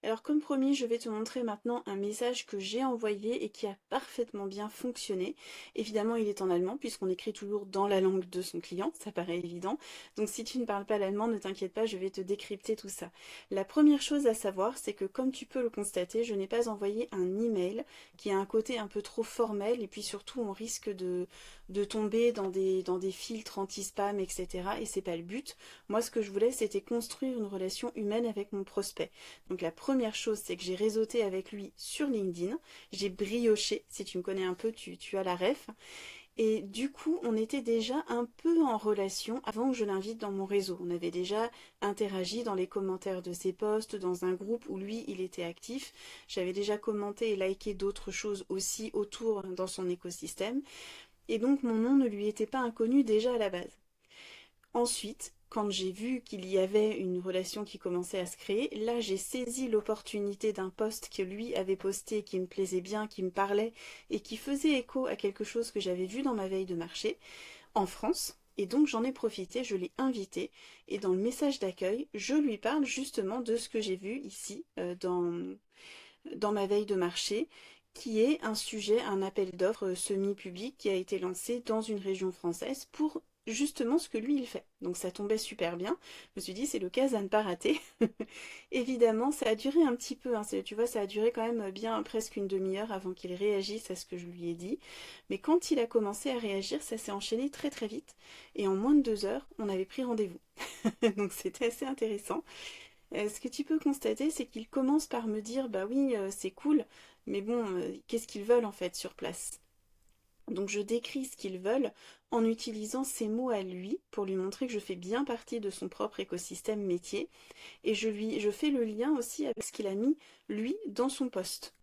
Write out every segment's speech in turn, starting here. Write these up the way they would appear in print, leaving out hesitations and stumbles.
Alors comme promis, je vais te montrer maintenant un message que j'ai envoyé et qui a parfaitement bien fonctionné. Évidemment, il est en allemand puisqu'on écrit toujours dans la langue de son client, ça paraît évident. Donc si tu ne parles pas l'allemand, ne t'inquiète pas, je vais te décrypter tout ça. La première chose à savoir, c'est que comme tu peux le constater, je n'ai pas envoyé un email qui a un côté un peu trop formel et puis surtout on risque de tomber dans des filtres anti-spam, etc. Et c'est pas le but. Moi, ce que je voulais, c'était construire une relation humaine avec mon prospect. Donc la première chose, c'est que j'ai réseauté avec lui sur LinkedIn, j'ai brioché, si tu me connais un peu, tu as la ref, et du coup, on était déjà un peu en relation avant que je l'invite dans mon réseau. On avait déjà interagi dans les commentaires de ses posts, dans un groupe où lui, il était actif. J'avais déjà commenté et liké d'autres choses aussi autour dans son écosystème. Et donc, mon nom ne lui était pas inconnu déjà à la base. Ensuite, quand j'ai vu qu'il y avait une relation qui commençait à se créer, là j'ai saisi l'opportunité d'un post que lui avait posté qui me plaisait bien, qui me parlait et qui faisait écho à quelque chose que j'avais vu dans ma veille de marché en France. Et donc j'en ai profité, je l'ai invité et dans le message d'accueil, je lui parle justement de ce que j'ai vu ici dans ma veille de marché, qui est un sujet, un appel d'offres semi-public qui a été lancé dans une région française pour justement ce que lui il fait. Donc ça tombait super bien. Je me suis dit c'est l'occasion à ne pas rater. Évidemment, ça a duré un petit peu, hein. Tu vois, ça a duré quand même bien presque une demi-heure avant qu'il réagisse à ce que je lui ai dit. Mais quand il a commencé à réagir, ça s'est enchaîné très très vite. Et en moins de 2 heures, on avait pris rendez-vous. Donc c'était assez intéressant. Ce que tu peux constater, c'est qu'ils commencent par me dire, bah oui, c'est cool, mais bon, qu'est-ce qu'ils veulent en fait sur place? Donc je décris ce qu'ils veulent en utilisant ces mots à lui pour lui montrer que je fais bien partie de son propre écosystème métier et je fais le lien aussi avec ce qu'il a mis lui dans son poste.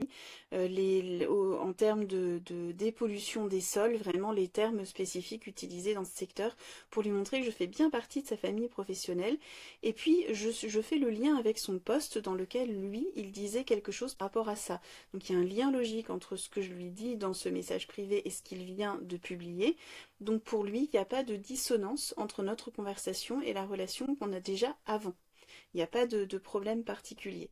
En termes de dépollution des sols, vraiment les termes spécifiques utilisés dans ce secteur pour lui montrer que je fais bien partie de sa famille professionnelle. Et puis je fais le lien avec son poste dans lequel lui, il disait quelque chose par rapport à ça. Donc il y a un lien logique entre ce que je lui dis dans ce message privé et ce qu'il vient de publier. Donc pour lui, il n'y a pas de dissonance entre notre conversation et la relation qu'on a déjà avant. Il n'y a pas de problème particulier.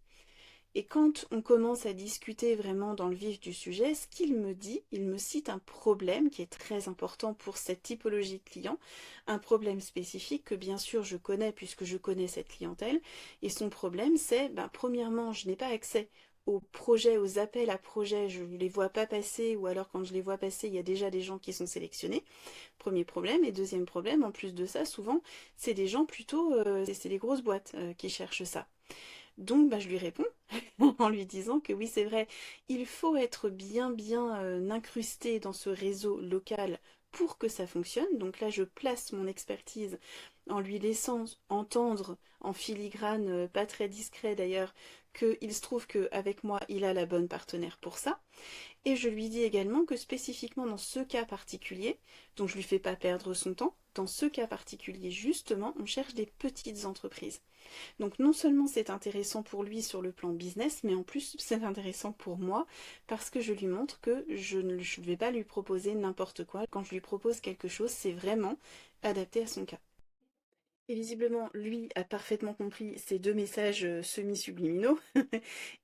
Et quand on commence à discuter vraiment dans le vif du sujet, ce qu'il me dit, il me cite un problème qui est très important pour cette typologie de client, un problème spécifique que bien sûr je connais puisque je connais cette clientèle. Et son problème, c'est, ben, premièrement, je n'ai pas accès aux projets, aux appels à projets, je ne les vois pas passer, ou alors quand je les vois passer, il y a déjà des gens qui sont sélectionnés. Premier problème. Et deuxième problème, en plus de ça, souvent, c'est des gens plutôt, c'est des grosses boîtes qui cherchent ça. Donc bah, je lui réponds en lui disant que oui c'est vrai, il faut être bien incrusté dans ce réseau local pour que ça fonctionne. Donc là je place mon expertise en lui laissant entendre en filigrane, pas très discret d'ailleurs, qu'il se trouve qu'avec moi il a la bonne partenaire pour ça. Et je lui dis également que spécifiquement dans ce cas particulier, donc je lui fais pas perdre son temps, dans ce cas particulier justement on cherche des petites entreprises. Donc non seulement c'est intéressant pour lui sur le plan business, mais en plus c'est intéressant pour moi parce que je lui montre que je ne vais pas lui proposer n'importe quoi. Quand je lui propose quelque chose, c'est vraiment adapté à son cas. Et visiblement, lui a parfaitement compris ces deux messages semi-subliminaux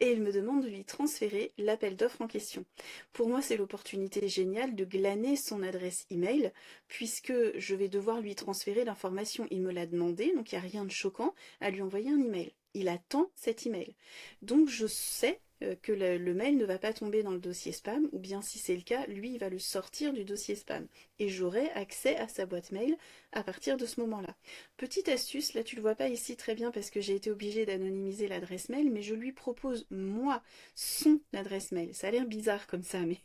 et il me demande de lui transférer l'appel d'offres en question. Pour moi, c'est l'opportunité géniale de glaner son adresse email puisque je vais devoir lui transférer l'information. Il me l'a demandé, donc il n'y a rien de choquant à lui envoyer un email. Il attend cet email. Donc je sais que le mail ne va pas tomber dans le dossier spam, ou bien si c'est le cas, lui, il va le sortir du dossier spam. Et j'aurai accès à sa boîte mail à partir de ce moment-là. Petite astuce, là tu le vois pas ici très bien parce que j'ai été obligée d'anonymiser l'adresse mail, mais je lui propose moi son adresse mail. Ça a l'air bizarre comme ça, mais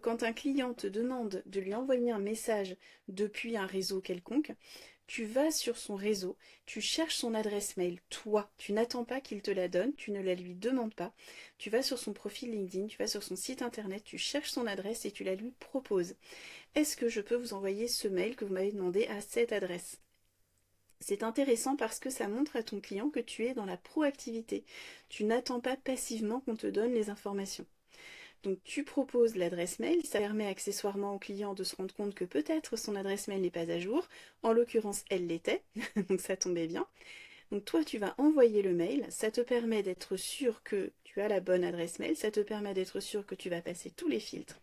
quand un client te demande de lui envoyer un message depuis un réseau quelconque, tu vas sur son réseau, tu cherches son adresse mail, toi, tu n'attends pas qu'il te la donne, tu ne la lui demandes pas, tu vas sur son profil LinkedIn, tu vas sur son site internet, tu cherches son adresse et tu la lui proposes. Est-ce que je peux vous envoyer ce mail que vous m'avez demandé à cette adresse? C'est intéressant parce que ça montre à ton client que tu es dans la proactivité. Tu n'attends pas passivement qu'on te donne les informations. Donc tu proposes l'adresse mail, ça permet accessoirement au client de se rendre compte que peut-être son adresse mail n'est pas à jour. En l'occurrence, elle l'était, donc ça tombait bien. Donc toi, tu vas envoyer le mail, ça te permet d'être sûr que tu as la bonne adresse mail, ça te permet d'être sûr que tu vas passer tous les filtres.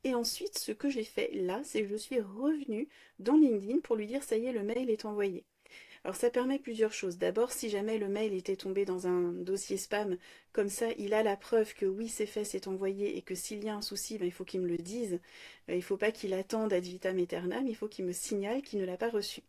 Et ensuite, ce que j'ai fait là, c'est que je suis revenue dans LinkedIn pour lui dire ça y est, le mail est envoyé. Alors ça permet plusieurs choses. D'abord, si jamais le mail était tombé dans un dossier spam, comme ça, il a la preuve que oui, c'est fait, c'est envoyé, et que s'il y a un souci, ben, il faut qu'il me le dise. Il ne faut pas qu'il attende ad vitam aeternam, il faut qu'il me signale qu'il ne l'a pas reçu.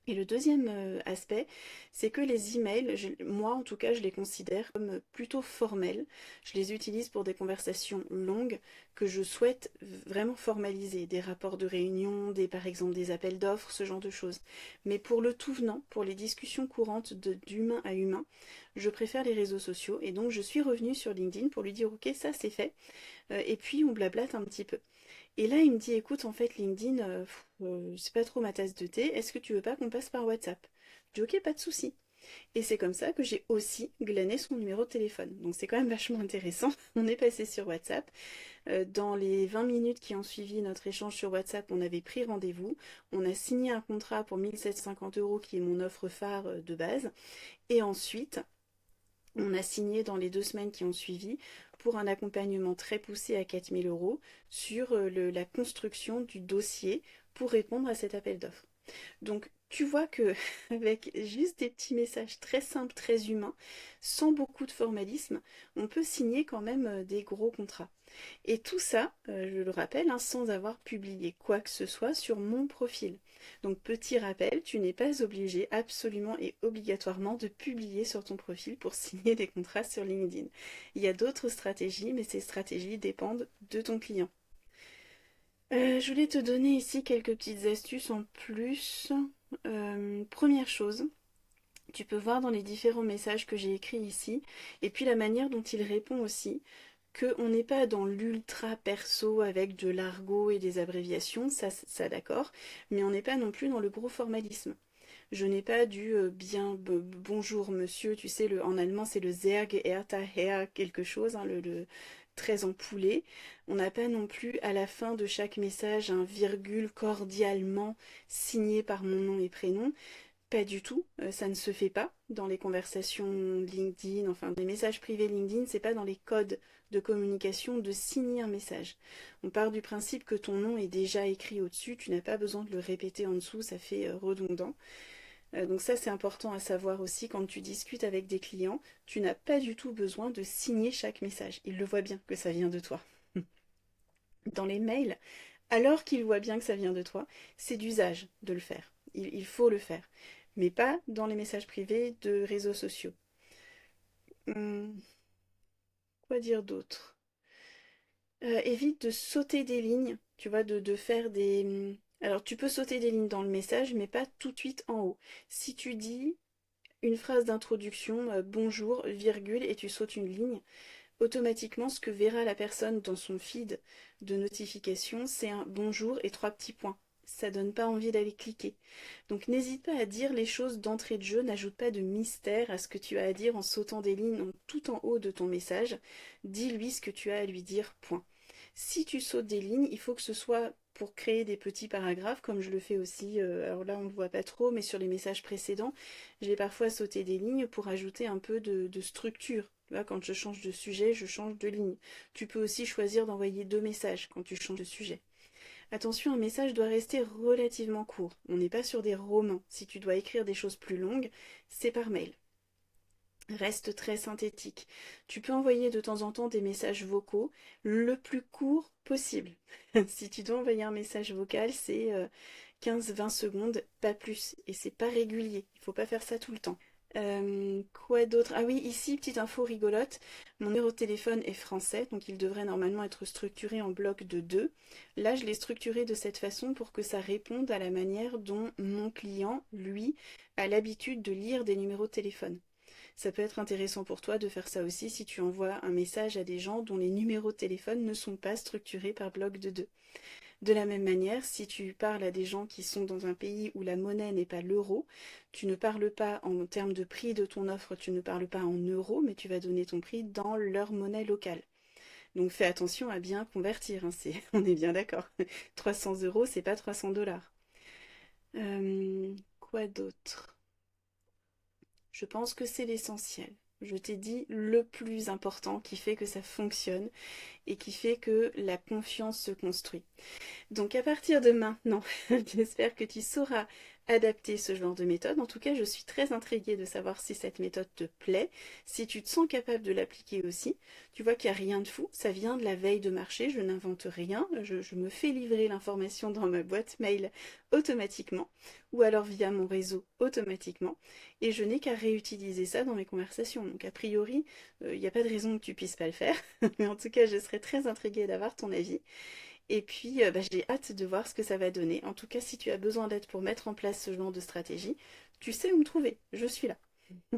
Et le deuxième aspect, c'est que les emails, moi en tout cas, je les considère comme plutôt formels. Je les utilise pour des conversations longues que je souhaite vraiment formaliser, des rapports de réunion, par exemple des appels d'offres, ce genre de choses. Mais pour le tout venant, pour les discussions courantes d'humain à humain, je préfère les réseaux sociaux. Et donc je suis revenue sur LinkedIn pour lui dire ok, ça c'est fait. Et puis on blablate un petit peu. Et là, il me dit, écoute, en fait, LinkedIn, c'est pas trop ma tasse de thé, est-ce que tu veux pas qu'on passe par WhatsApp? Je dis, ok, pas de souci. Et c'est comme ça que j'ai aussi glané son numéro de téléphone. Donc c'est quand même vachement intéressant. On est passé sur WhatsApp. Dans les 20 minutes qui ont suivi notre échange sur WhatsApp, on avait pris rendez-vous. On a signé un contrat pour 1750 euros, qui est mon offre phare de base. Et ensuite, on a signé dans les 2 semaines qui ont suivi pour un accompagnement très poussé à 4000 euros sur la construction du dossier pour répondre à cet appel d'offres. Donc tu vois que avec juste des petits messages très simples, très humains, sans beaucoup de formalisme, on peut signer quand même des gros contrats. Et tout ça, je le rappelle, hein, sans avoir publié quoi que ce soit sur mon profil. Donc petit rappel, tu n'es pas obligé absolument et obligatoirement de publier sur ton profil pour signer des contrats sur LinkedIn. Il y a d'autres stratégies, mais ces stratégies dépendent de ton client. Je voulais te donner ici quelques petites astuces en plus. Première chose, tu peux voir dans les différents messages que j'ai écrits ici, et puis la manière dont il répond aussi, qu'on n'est pas dans l'ultra perso avec de l'argot et des abréviations, ça d'accord, mais on n'est pas non plus dans le gros formalisme. Je n'ai pas du bonjour monsieur, tu sais, en allemand c'est le sehr geehrter Herr quelque chose, hein, le très empoulé. On n'a pas non plus à la fin de chaque message un virgule cordialement signé par mon nom et prénom. Pas du tout, ça ne se fait pas dans les conversations LinkedIn, enfin les messages privés LinkedIn, c'est pas dans les codes de communication de signer un message. On part du principe que ton nom est déjà écrit au-dessus, tu n'as pas besoin de le répéter en dessous, ça fait redondant. Donc ça c'est important à savoir aussi quand tu discutes avec des clients, tu n'as pas du tout besoin de signer chaque message. Ils le voient bien que ça vient de toi. Dans les mails, alors qu'ils voient bien que ça vient de toi, c'est d'usage de le faire. Il faut le faire. Mais pas dans les messages privés de réseaux sociaux. Hum, quoi dire d'autre? Évite de sauter des lignes, tu vois, de faire des... Alors tu peux sauter des lignes dans le message, mais pas tout de suite en haut. Si tu dis une phrase d'introduction, bonjour, virgule, et tu sautes une ligne, automatiquement ce que verra la personne dans son feed de notification, c'est un bonjour et 3 petits points. Ça donne pas envie d'aller cliquer. Donc n'hésite pas à dire les choses d'entrée de jeu, n'ajoute pas de mystère à ce que tu as à dire en sautant des lignes tout en haut de ton message. Dis-lui ce que tu as à lui dire, point. Si tu sautes des lignes, il faut que ce soit pour créer des petits paragraphes, comme je le fais aussi, alors là on ne le voit pas trop, mais sur les messages précédents, j'ai parfois sauté des lignes pour ajouter un peu de structure. Tu vois, quand je change de sujet, je change de ligne. Tu peux aussi choisir d'envoyer 2 messages quand tu changes de sujet. Attention, un message doit rester relativement court. On n'est pas sur des romans. Si tu dois écrire des choses plus longues, c'est par mail. Reste très synthétique. Tu peux envoyer de temps en temps des messages vocaux le plus court possible. Si tu dois envoyer un message vocal, c'est 15-20 secondes, pas plus. Et c'est pas régulier. Il faut pas faire ça tout le temps. Quoi d'autre? Ah oui, ici, petite info rigolote. Mon numéro de téléphone est français, donc il devrait normalement être structuré en bloc de 2. Là, je l'ai structuré de cette façon pour que ça réponde à la manière dont mon client, lui, a l'habitude de lire des numéros de téléphone. Ça peut être intéressant pour toi de faire ça aussi si tu envoies un message à des gens dont les numéros de téléphone ne sont pas structurés par bloc de 2. De la même manière, si tu parles à des gens qui sont dans un pays où la monnaie n'est pas l'euro, tu ne parles pas en termes de prix de ton offre, tu ne parles pas en euros, mais tu vas donner ton prix dans leur monnaie locale. Donc fais attention à bien convertir, hein, on est bien d'accord. 300 euros, c'est pas 300 dollars. Quoi d'autre? Je pense que c'est l'essentiel. Je t'ai dit le plus important qui fait que ça fonctionne et qui fait que la confiance se construit. Donc à partir de maintenant, j'espère que tu sauras adapter ce genre de méthode. En tout cas, je suis très intriguée de savoir si cette méthode te plaît, si tu te sens capable de l'appliquer aussi. Tu vois qu'il n'y a rien de fou, ça vient de la veille de marché, je n'invente rien, je me fais livrer l'information dans ma boîte mail automatiquement, ou alors via mon réseau automatiquement, et je n'ai qu'à réutiliser ça dans mes conversations. Donc a priori, il n'y a pas de raison que tu puisses pas le faire, mais en tout cas, je serais très intriguée d'avoir ton avis. Et puis, j'ai hâte de voir ce que ça va donner. En tout cas, si tu as besoin d'aide pour mettre en place ce genre de stratégie, tu sais où me trouver. Je suis là.